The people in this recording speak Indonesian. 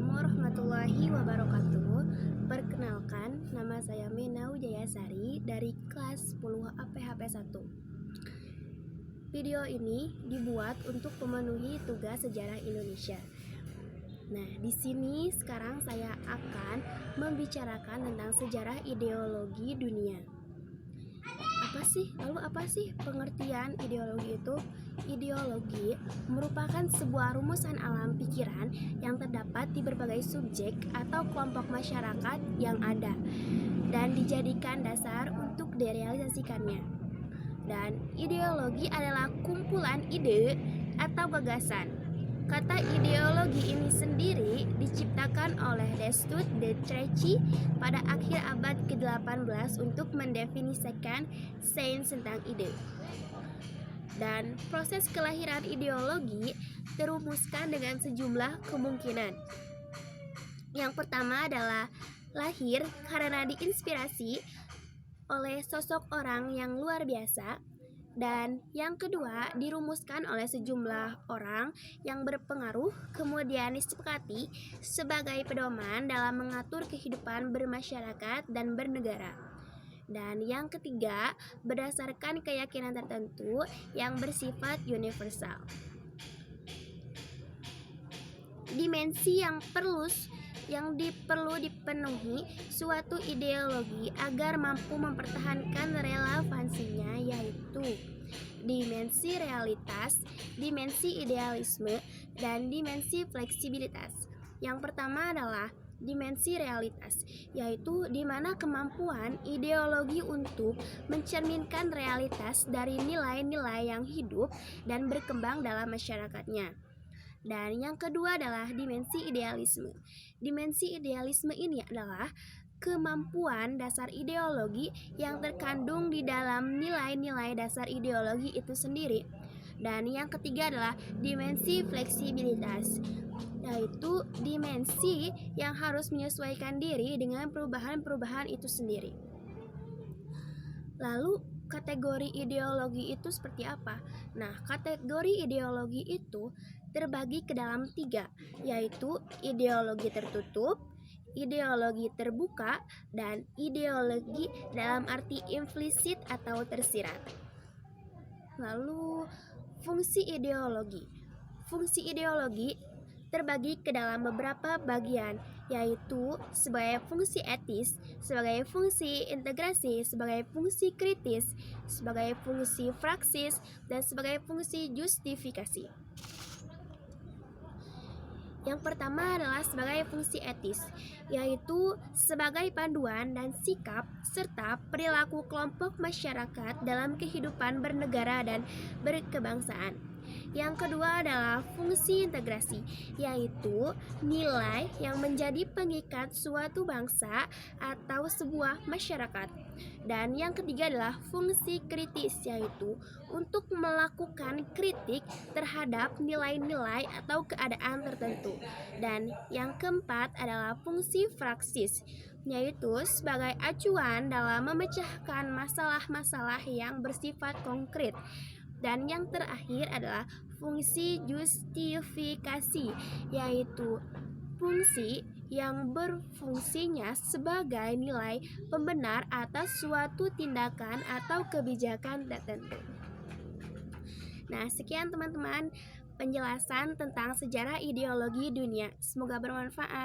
Assalamualaikum warahmatullahi wabarakatuh. Perkenalkan, nama saya Mena Wijayasari dari kelas 10 APHP 1. Video ini dibuat untuk memenuhi tugas sejarah Indonesia. Nah, di sini sekarang saya akan membicarakan tentang sejarah ideologi dunia. Lalu apa sih pengertian ideologi itu? Ideologi merupakan sebuah rumusan alam pikiran yang terdapat di berbagai subjek atau kelompok masyarakat yang ada dan dijadikan dasar untuk direalisasikannya. Dan ideologi adalah kumpulan ide atau gagasan. Kata ideologi ini sendiri diciptakan oleh Destutt de Trichy pada akhir abad ke-18 untuk mendefinisikan sains tentang ide. Dan proses kelahiran ideologi terumuskan dengan sejumlah kemungkinan. Yang pertama adalah lahir karena diinspirasi oleh sosok orang yang luar biasa. Dan yang kedua dirumuskan oleh sejumlah orang yang berpengaruh, kemudian disepakati sebagai pedoman dalam mengatur kehidupan bermasyarakat dan bernegara. Dan yang ketiga berdasarkan keyakinan tertentu yang bersifat universal. Dimensi yang perlu dipenuhi suatu ideologi agar mampu mempertahankan relevansinya yaitu dimensi realitas, dimensi idealisme, dan dimensi fleksibilitas. Yang pertama adalah dimensi realitas, yaitu di mana kemampuan ideologi untuk mencerminkan realitas dari nilai-nilai yang hidup dan berkembang dalam masyarakatnya. Dan yang kedua adalah dimensi idealisme. Dimensi idealisme ini adalah kemampuan dasar ideologi yang terkandung di dalam nilai-nilai dasar ideologi itu sendiri. Dan yang ketiga adalah dimensi fleksibilitas, yaitu dimensi yang harus menyesuaikan diri dengan perubahan-perubahan itu sendiri. Lalu kategori ideologi itu seperti apa? Nah, kategori ideologi itu terbagi ke dalam 3, yaitu ideologi tertutup, ideologi terbuka, dan ideologi dalam arti implisit atau tersirat. Lalu fungsi ideologi. Fungsi ideologi terbagi ke dalam beberapa bagian, yaitu sebagai fungsi etis, sebagai fungsi integrasi, sebagai fungsi kritis, sebagai fungsi praksis, dan sebagai fungsi justifikasi. Yang pertama adalah sebagai fungsi etis, yaitu sebagai panduan dan sikap serta perilaku kelompok masyarakat dalam kehidupan bernegara dan berkebangsaan. Yang kedua adalah fungsi integrasi, yaitu nilai yang menjadi pengikat suatu bangsa atau sebuah masyarakat. Dan yang ketiga adalah fungsi kritis, yaitu untuk melakukan kritik terhadap nilai-nilai atau keadaan tertentu. Dan yang keempat adalah fungsi praksis, yaitu sebagai acuan dalam memecahkan masalah-masalah yang bersifat konkret. Dan yang terakhir adalah fungsi justifikasi, yaitu fungsi yang berfungsinya sebagai nilai pembenar atas suatu tindakan atau kebijakan tertentu. Nah, sekian teman-teman penjelasan tentang sejarah ideologi dunia. Semoga bermanfaat.